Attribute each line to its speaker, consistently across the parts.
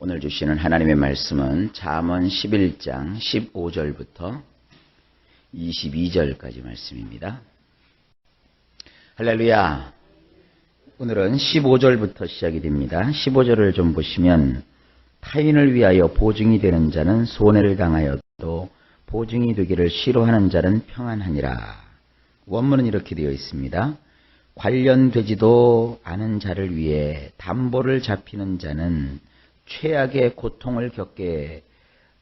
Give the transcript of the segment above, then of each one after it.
Speaker 1: 오늘 주시는 하나님의 말씀은 잠언 11장 15절부터 22절까지 말씀입니다. 할렐루야. 오늘은 15절부터 시작이 됩니다. 15절을 좀 보시면 타인을 위하여 보증이 되는 자는 손해를 당하여도 보증이 되기를 싫어하는 자는 평안하니라. 원문은 이렇게 되어 있습니다. 관련되지도 않은 자를 위해 담보를 잡히는 자는 최악의 고통을 겪게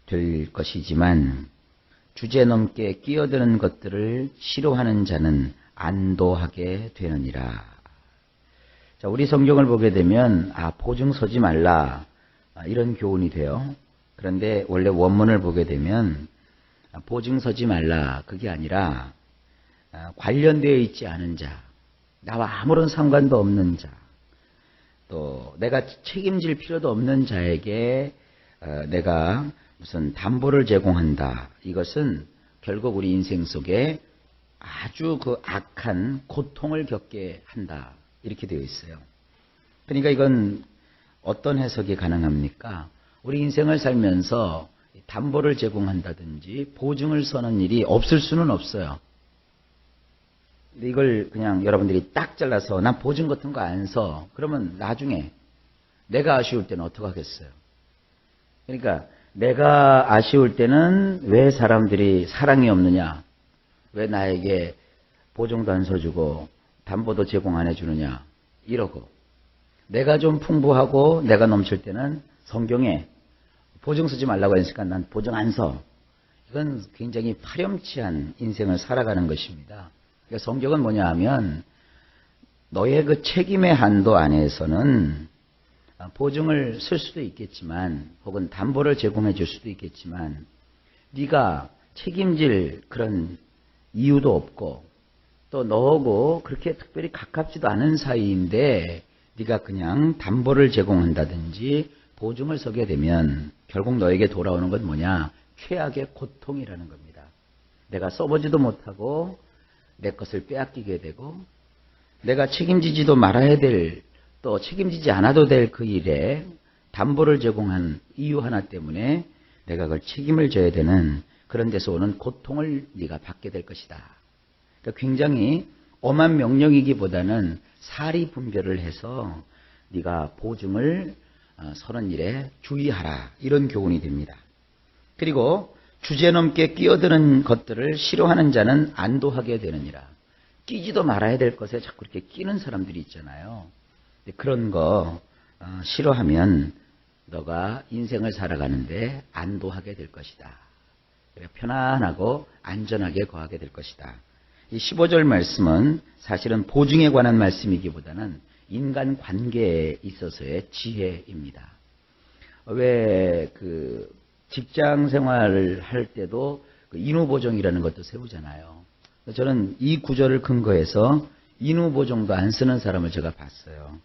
Speaker 1: 될 것이지만 주제넘게 끼어드는 것들을 싫어하는 자는 안도하게 되느니라. 자, 우리 성경을 보게 되면 보증 서지 말라 이런 교훈이 돼요. 그런데 원래 원문을 보게 되면 보증 서지 말라 그게 아니라 관련되어 있지 않은 자, 나와 아무런 상관도 없는 자, 또 내가 책임질 필요도 없는 자에게 내가 무슨 담보를 제공한다. 이것은 결국 우리 인생 속에 아주 그 악한 고통을 겪게 한다. 이렇게 되어 있어요. 그러니까 이건 어떤 해석이 가능합니까? 우리 인생을 살면서 담보를 제공한다든지 보증을 서는 일이 없을 수는 없어요. 근데 이걸 그냥 여러분들이 딱 잘라서 난 보증 같은 거 안 서. 그러면 나중에 내가 아쉬울 때는 어떡하겠어요? 그러니까 내가 아쉬울 때는 왜 사람들이 사랑이 없느냐? 왜 나에게 보증도 안 서주고 담보도 제공 안 해주느냐? 이러고 내가 좀 풍부하고 내가 넘칠 때는 성경에 보증 서지 말라고 했으니까 난 보증 안 서. 이건 굉장히 파렴치한 인생을 살아가는 것입니다. 그러니까 성경은 뭐냐 하면 너의 그 책임의 한도 안에서는 보증을 쓸 수도 있겠지만 혹은 담보를 제공해 줄 수도 있겠지만 네가 책임질 그런 이유도 없고 또 너하고 그렇게 특별히 가깝지도 않은 사이인데 네가 그냥 담보를 제공한다든지 보증을 서게 되면 결국 너에게 돌아오는 건 뭐냐? 최악의 고통이라는 겁니다. 내가 써보지도 못하고 내 것을 빼앗기게 되고 내가 책임지지도 말아야 될 또 책임지지 않아도 될 그 일에 담보를 제공한 이유 하나 때문에 내가 그걸 책임을 져야 되는 그런 데서 오는 고통을 네가 받게 될 것이다. 그러니까 굉장히 엄한 명령이기보다는 사리 분별을 해서 네가 보증을 서는 일에 주의하라 이런 교훈이 됩니다. 그리고 주제넘게 끼어드는 것들을 싫어하는 자는 안도하게 되느니라. 끼지도 말아야 될 것에 자꾸 이렇게 끼는 사람들이 있잖아요. 그런 거 싫어하면 너가 인생을 살아가는데 안도하게 될 것이다. 편안하고 안전하게 거하게 될 것이다. 이 15절 말씀은 사실은 보증에 관한 말씀이기보다는 인간 관계에 있어서의 지혜입니다. 왜 직장 생활을 할 때도 인후보정이라는 것도 세우잖아요. 저는 이 구절을 근거해서 인후보정도 안 쓰는 사람을 제가 봤어요.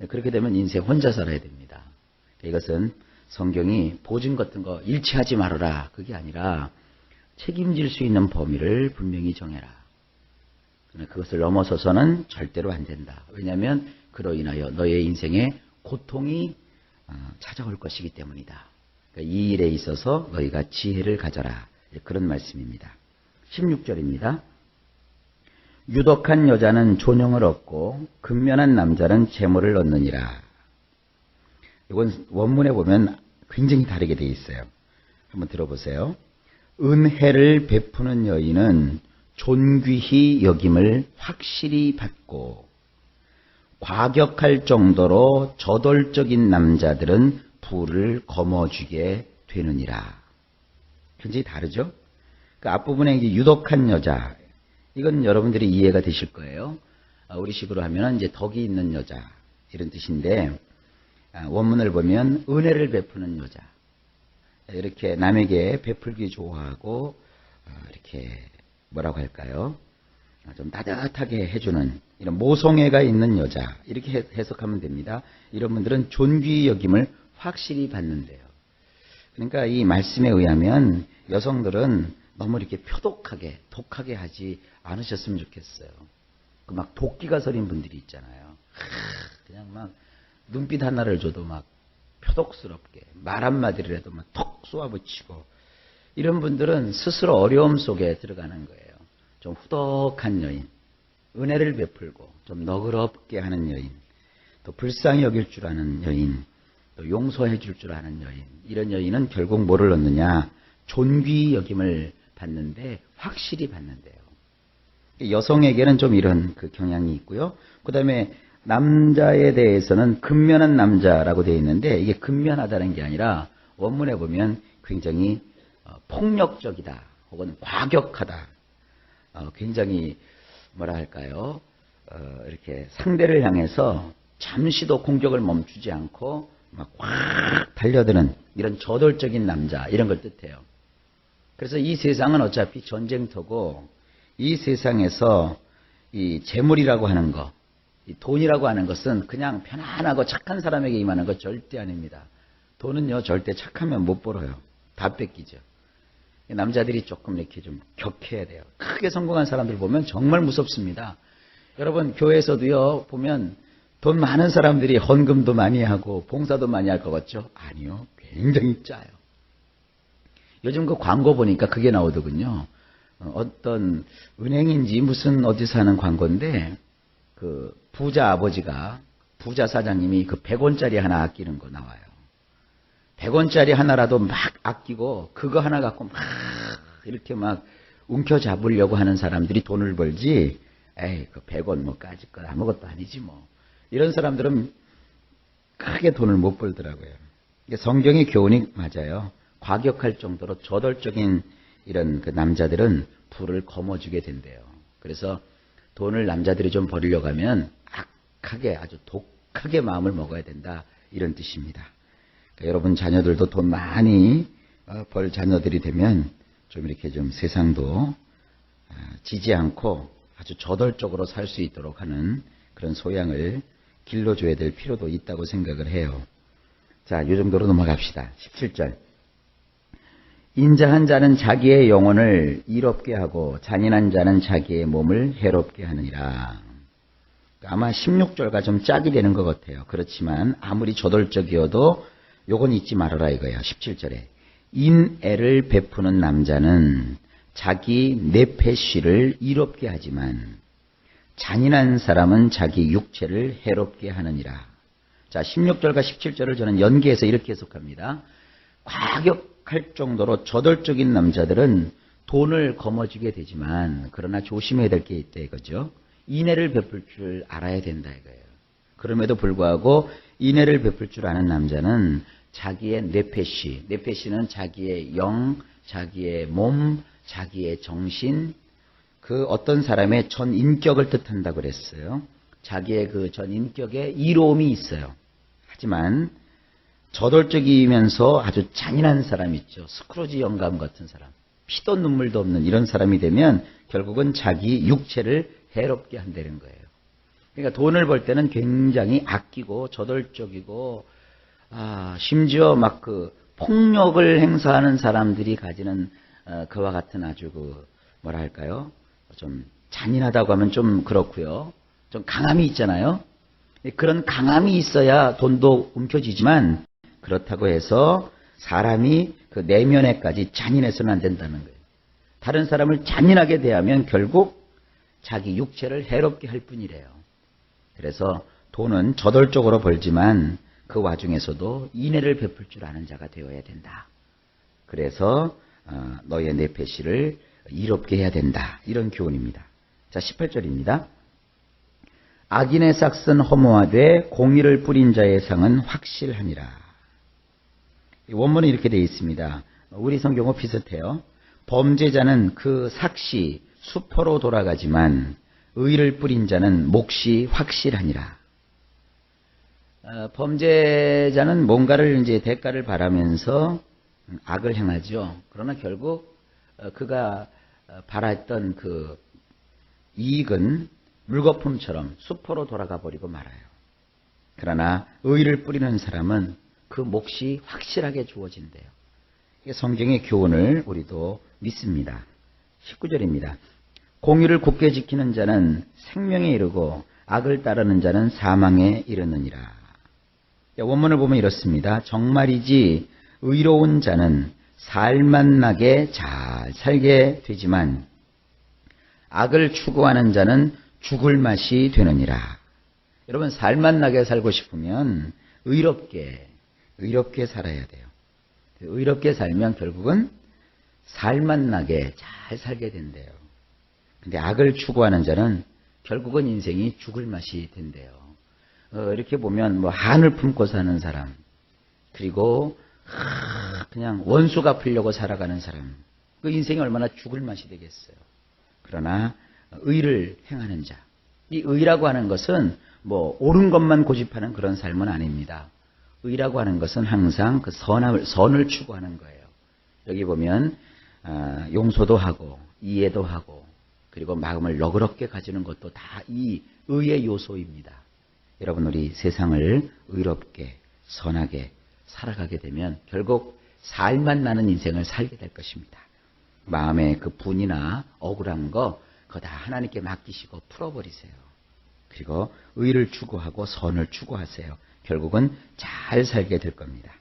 Speaker 1: 그렇게 되면 인생 혼자 살아야 됩니다. 이것은 성경이 보증 같은 거 일치하지 말아라. 그게 아니라 책임질 수 있는 범위를 분명히 정해라. 그것을 넘어서서는 절대로 안 된다. 왜냐하면 그로 인하여 너의 인생에 고통이 찾아올 것이기 때문이다. 그러니까 이 일에 있어서 너희가 지혜를 가져라. 그런 말씀입니다. 16절입니다. 유덕한 여자는 존영을 얻고 근면한 남자는 재물을 얻느니라. 이건 원문에 보면 굉장히 다르게 되어 있어요. 한번 들어보세요. 은혜를 베푸는 여인은 존귀히 여김을 확실히 받고 과격할 정도로 저돌적인 남자들은 부를 거머쥐게 되느니라. 굉장히 다르죠? 그 앞부분에 이제 유독한 여자, 이건 여러분들이 이해가 되실 거예요. 우리식으로 하면 이제 덕이 있는 여자 이런 뜻인데 원문을 보면 은혜를 베푸는 여자, 이렇게 남에게 베풀기 좋아하고 이렇게 뭐라고 할까요? 좀 따뜻하게 해주는 이런 모성애가 있는 여자 이렇게 해석하면 됩니다. 이런 분들은 존귀 여김을 확실히 받는데요. 그러니까 이 말씀에 의하면 여성들은 너무 이렇게 표독하게 독하게 하지 않으셨으면 좋겠어요. 그 막 도끼가 서린 분들이 있잖아요. 그냥 막 눈빛 하나를 줘도 막 표독스럽게 말 한마디라도 막 톡 쏘아붙이고 이런 분들은 스스로 어려움 속에 들어가는 거예요. 좀 후덕한 여인, 은혜를 베풀고 좀 너그럽게 하는 여인, 또 불쌍히 여길 줄 아는 여인, 또 용서해 줄 줄 아는 여인, 이런 여인은 결국 뭐를 얻느냐? 존귀 여김을 받는데 확실히 받는데요. 여성에게는 좀 이런 그 경향이 있고요. 그 다음에 남자에 대해서는 근면한 남자라고 되어 있는데 이게 근면하다는 게 아니라 원문에 보면 굉장히 폭력적이다 혹은 과격하다, 굉장히 뭐라 할까요? 이렇게 상대를 향해서 잠시도 공격을 멈추지 않고 막 확 달려드는 이런 저돌적인 남자, 이런 걸 뜻해요. 그래서 이 세상은 어차피 전쟁터고 이 세상에서 이 재물이라고 하는 거, 이 돈이라고 하는 것은 그냥 편안하고 착한 사람에게 임하는 것 절대 아닙니다. 돈은요 절대 착하면 못 벌어요. 다 뺏기죠. 남자들이 조금 이렇게 좀 격해야 돼요. 크게 성공한 사람들 보면 정말 무섭습니다. 여러분 교회에서도요 보면 돈 많은 사람들이 헌금도 많이 하고 봉사도 많이 할 것 같죠? 아니요. 굉장히 짜요. 요즘 그 광고 보니까 그게 나오더군요. 어떤 은행인지 무슨 어디서 하는 광고인데 그 부자 아버지가, 부자 사장님이 그 100원짜리 하나 아끼는 거 나와요. 100원짜리 하나라도 막 아끼고 그거 하나 갖고 막 이렇게 막 움켜잡으려고 하는 사람들이 돈을 벌지, 에이 그 100원 뭐 까짓 거 아무것도 아니지 뭐, 이런 사람들은 크게 돈을 못 벌더라고요. 성경의 교훈이 맞아요. 과격할 정도로 저돌적인 이런 그 남자들은 불을 거머쥐게 된대요. 그래서 돈을 남자들이 좀 벌이려고 하면 악하게, 아주 독하게 마음을 먹어야 된다, 이런 뜻입니다. 그러니까 여러분 자녀들도 돈 많이 벌 자녀들이 되면 좀 이렇게 좀 세상도 지지 않고 아주 저돌적으로 살 수 있도록 하는 그런 소양을 길러줘야 될 필요도 있다고 생각을 해요. 자, 이 정도로 넘어갑시다. 17절. 인자한 자는 자기의 영혼을 이롭게 하고 잔인한 자는 자기의 몸을 해롭게 하느니라. 아마 16절과 좀 짝이 되는 것 같아요. 그렇지만 아무리 저돌적이어도 요건 잊지 말아라 이거야. 17절에 인애를 베푸는 남자는 자기 내패시를 이롭게 하지만 잔인한 사람은 자기 육체를 해롭게 하느니라. 자, 16절과 17절을 저는 연계해서 이렇게 해석합니다. 과격할 정도로 저돌적인 남자들은 돈을 거머쥐게 되지만 그러나 조심해야 될 게 있다 이거죠. 인애를 베풀 줄 알아야 된다 이거예요. 그럼에도 불구하고 인애를 베풀 줄 아는 남자는 자기의 뇌패시, 뇌패시는 자기의 영, 자기의 몸, 자기의 정신, 그 어떤 사람의 전 인격을 뜻한다고 그랬어요. 자기의 그 전 인격에 이로움이 있어요. 하지만 저돌적이면서 아주 잔인한 사람 있죠. 스크루지 영감 같은 사람, 피도 눈물도 없는 이런 사람이 되면 결국은 자기 육체를 해롭게 한다는 거예요. 그러니까 돈을 벌 때는 굉장히 아끼고 저돌적이고, 심지어 막 그 폭력을 행사하는 사람들이 가지는 그와 같은 아주 그 뭐라 할까요? 좀 잔인하다고 하면 좀 그렇고요. 좀 강함이 있잖아요. 그런 강함이 있어야 돈도 움켜쥐지만 그렇다고 해서 사람이 그 내면에까지 잔인해서는 안 된다는 거예요. 다른 사람을 잔인하게 대하면 결국 자기 육체를 해롭게 할 뿐이래요. 그래서 돈은 저돌적으로 벌지만 그 와중에서도 인애를 베풀 줄 아는 자가 되어야 된다. 그래서 너의 내패시를 이롭게 해야 된다. 이런 교훈입니다. 자, 18절입니다. 악인의 싹은 허무하되 공의를 뿌린 자의 상은 확실하니라. 원문은 이렇게 되어 있습니다. 우리 성경과 비슷해요. 범죄자는 그 삭시 수포로 돌아가지만 의를 뿌린 자는 몫이 확실하니라. 범죄자는 뭔가를 이제 대가를 바라면서 악을 행하죠. 그러나 결국 그가 바랐던 그 이익은 물거품처럼 수포로 돌아가 버리고 말아요. 그러나 의를 뿌리는 사람은 그 몫이 확실하게 주어진대요. 이게 성경의 교훈을 우리도 믿습니다. 19절입니다. 공의를 굳게 지키는 자는 생명에 이르고 악을 따르는 자는 사망에 이르느니라. 원문을 보면 이렇습니다. 정말이지 의로운 자는 살만 나게 잘 살게 되지만 악을 추구하는 자는 죽을 맛이 되느니라. 여러분, 살만 나게 살고 싶으면 의롭게 살아야 돼요. 의롭게 살면 결국은 살만 나게 잘 살게 된대요. 근데 악을 추구하는 자는 결국은 인생이 죽을 맛이 된대요. 이렇게 보면 뭐 한을 품고 사는 사람, 그리고 그냥 원수 갚으려고 살아가는 사람, 그 인생이 얼마나 죽을 맛이 되겠어요. 그러나 의를 행하는 자, 이 의라고 하는 것은 뭐 옳은 것만 고집하는 그런 삶은 아닙니다. 의라고 하는 것은 항상 그 선을 추구하는 거예요. 여기 보면 용서도 하고 이해도 하고 그리고 마음을 너그럽게 가지는 것도 다 이 의의 요소입니다. 여러분, 우리 세상을 의롭게 선하게 살아가게 되면 결국 살만 나는 인생을 살게 될 것입니다. 마음의 그 분이나 억울한 거 그거 다 하나님께 맡기시고 풀어버리세요. 그리고 의를 추구하고 선을 추구하세요. 결국은 잘 살게 될 겁니다.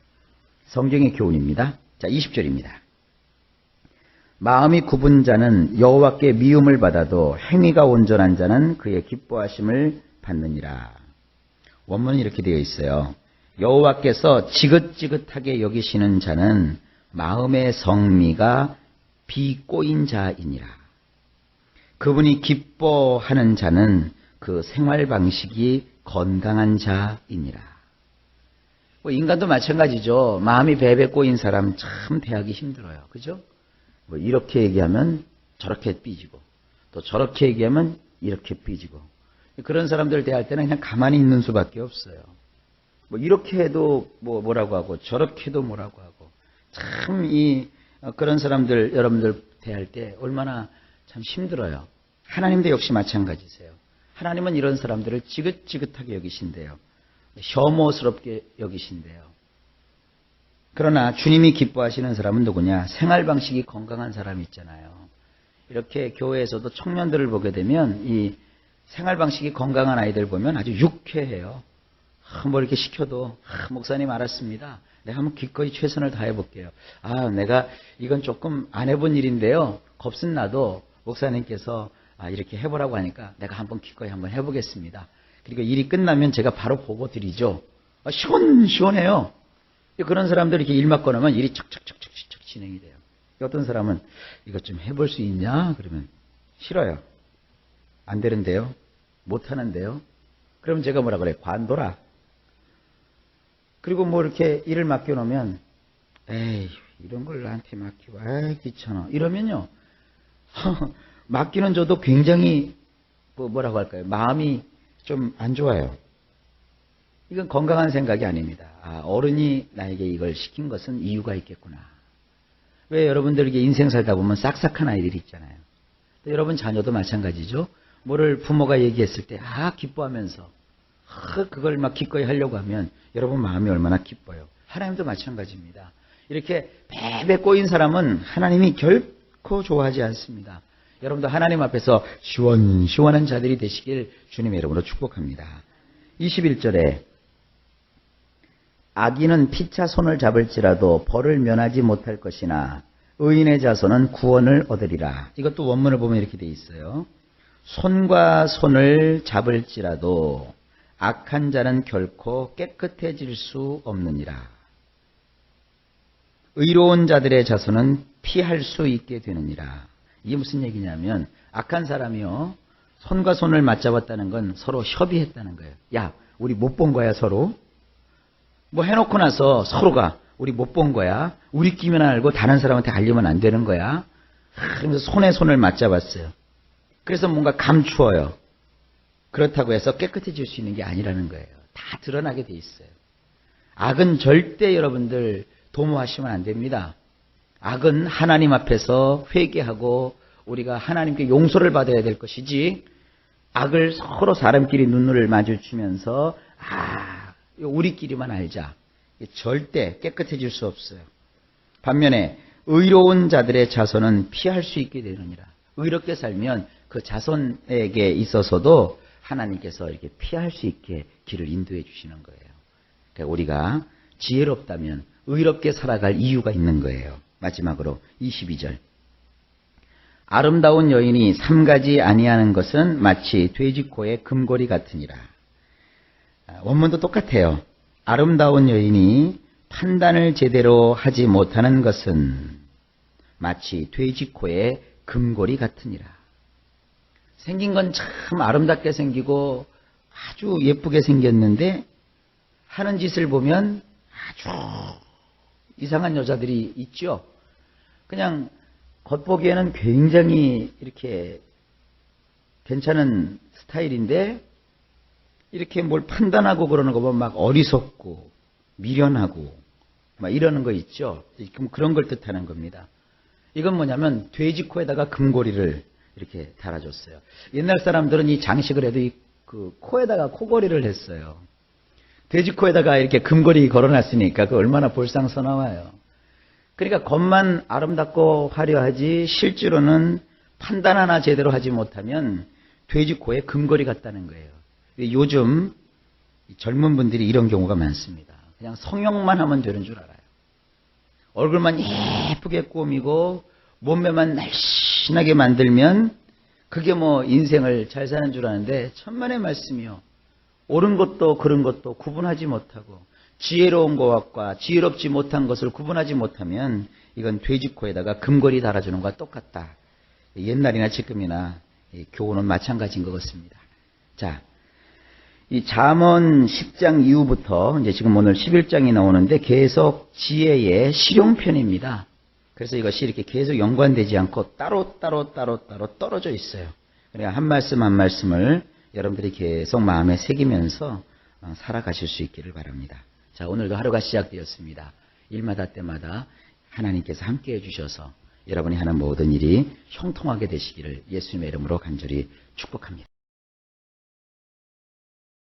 Speaker 1: 성경의 교훈입니다. 자, 20절입니다. 마음이 굽은 자는 여호와께 미움을 받아도 행위가 온전한 자는 그의 기뻐하심을 받느니라. 원문은 이렇게 되어 있어요. 여호와께서 지긋지긋하게 여기시는 자는 마음의 성미가 비꼬인 자이니라. 그분이 기뻐하는 자는 그 생활 방식이 건강한 자이니라. 뭐 인간도 마찬가지죠. 마음이 베베 꼬인 사람 참 대하기 힘들어요. 그죠? 뭐 이렇게 얘기하면 저렇게 삐지고 또 저렇게 얘기하면 이렇게 삐지고 그런 사람들 대할 때는 그냥 가만히 있는 수밖에 없어요. 뭐 이렇게 해도 뭐라고 하고 저렇게 해도 뭐라고 하고 참 그런 사람들 여러분들 대할 때 얼마나 참 힘들어요. 하나님도 역시 마찬가지세요. 하나님은 이런 사람들을 지긋지긋하게 여기신대요. 혐오스럽게 여기신대요. 그러나 주님이 기뻐하시는 사람은 누구냐? 생활 방식이 건강한 사람이 있잖아요. 이렇게 교회에서도 청년들을 보게 되면 이 생활 방식이 건강한 아이들 보면 아주 유쾌해요. 뭐 이렇게 시켜도 목사님 알았습니다. 내가 한번 기꺼이 최선을 다해 볼게요. 내가 이건 조금 안 해본 일인데요. 겁은 나도 목사님께서 이렇게 해보라고 하니까 내가 한번 기꺼이 한번 해보겠습니다. 그리고 일이 끝나면 제가 바로 보고 드리죠. 시원해요. 그런 사람들이 이렇게 일 맡고 나면 일이 척척척척 진행이 돼요. 어떤 사람은 이것 좀 해볼 수 있냐? 그러면 싫어요. 안 되는데요. 못 하는데요. 그럼 제가 뭐라 그래요? 관둬라. 그리고 뭐 이렇게 일을 맡겨놓으면 에이 이런 걸 나한테 맡기고 에이 귀찮아 이러면요. 맡기는 저도 굉장히 뭐라고 할까요? 마음이 좀 안 좋아요. 이건 건강한 생각이 아닙니다. 어른이 나에게 이걸 시킨 것은 이유가 있겠구나. 왜 여러분들에게 인생 살다 보면 싹싹한 아이들이 있잖아요. 또 여러분 자녀도 마찬가지죠. 뭐를 부모가 얘기했을 때 기뻐하면서 그걸 막 기꺼이 하려고 하면 여러분 마음이 얼마나 기뻐요. 하나님도 마찬가지입니다. 이렇게 베베 꼬인 사람은 하나님이 결코 좋아하지 않습니다. 여러분도 하나님 앞에서 시원시원한 자들이 되시길 주님의 이름으로 축복합니다. 21절에 악인은 피차 손을 잡을지라도 벌을 면하지 못할 것이나 의인의 자손은 구원을 얻으리라. 이것도 원문을 보면 이렇게 돼 있어요. 손과 손을 잡을지라도 악한 자는 결코 깨끗해질 수 없느니라. 의로운 자들의 자손은 피할 수 있게 되느니라. 이게 무슨 얘기냐면 악한 사람이요. 손과 손을 맞잡았다는 건 서로 협의했다는 거예요. 야, 우리 못 본 거야 서로. 뭐 해놓고 나서 서로가 우리 못 본 거야. 우리끼리만 알고 다른 사람한테 알리면 안 되는 거야. 그러면서 손에 손을 맞잡았어요. 그래서 뭔가 감추어요. 그렇다고 해서 깨끗해질 수 있는 게 아니라는 거예요. 다 드러나게 돼 있어요. 악은 절대 여러분들 도모하시면 안 됩니다. 악은 하나님 앞에서 회개하고 우리가 하나님께 용서를 받아야 될 것이지 악을 서로 사람끼리 눈을 마주치면서 우리끼리만 알자. 절대 깨끗해질 수 없어요. 반면에 의로운 자들의 자손은 피할 수 있게 되느니라. 의롭게 살면 그 자손에게 있어서도 하나님께서 이렇게 피할 수 있게 길을 인도해 주시는 거예요. 그러니까 우리가 지혜롭다면 의롭게 살아갈 이유가 있는 거예요. 마지막으로 22절. 아름다운 여인이 삼가지 아니하는 것은 마치 돼지코의 금고리 같으니라. 원문도 똑같아요. 아름다운 여인이 판단을 제대로 하지 못하는 것은 마치 돼지코의 금고리 같으니라. 생긴 건 참 아름답게 생기고 아주 예쁘게 생겼는데 하는 짓을 보면 아주 이상한 여자들이 있죠. 그냥 겉보기에는 굉장히 이렇게 괜찮은 스타일인데 이렇게 뭘 판단하고 그러는 거 보면 막 어리석고 미련하고 막 이러는 거 있죠. 그런 걸 뜻하는 겁니다. 이건 뭐냐면 돼지코에다가 금고리를 이렇게 달아줬어요. 옛날 사람들은 이 장식을 해도 그 코에다가 코걸이를 했어요. 돼지코에다가 이렇게 금고리 걸어놨으니까 그 얼마나 볼상사나워요. 그러니까 겉만 아름답고 화려하지 실제로는 판단 하나 제대로 하지 못하면 돼지코에 금고리 같다는 거예요. 요즘 젊은 분들이 이런 경우가 많습니다. 그냥 성형만 하면 되는 줄 알아요. 얼굴만 예쁘게 꾸미고 몸매만 날씬하게 만들면 그게 뭐 인생을 잘 사는 줄 아는데 천만의 말씀이요. 옳은 것도 그른 것도 구분하지 못하고 지혜로운 것과 지혜롭지 못한 것을 구분하지 못하면 이건 돼지코에다가 금고리 달아주는 것과 똑같다. 옛날이나 지금이나 교훈은 마찬가지인 것 같습니다. 자, 이 잠언 10장 이후부터 이제 지금 오늘 11장이 나오는데 계속 지혜의 실용편입니다. 그래서 이것이 이렇게 계속 연관되지 않고 따로 떨어져 있어요. 그러니까 한 말씀 한 말씀을 여러분들이 계속 마음에 새기면서 살아가실 수 있기를 바랍니다. 자, 오늘도 하루가 시작되었습니다. 일마다 때마다 하나님께서 함께해 주셔서 여러분이 하는 모든 일이 형통하게 되시기를 예수님의 이름으로 간절히 축복합니다.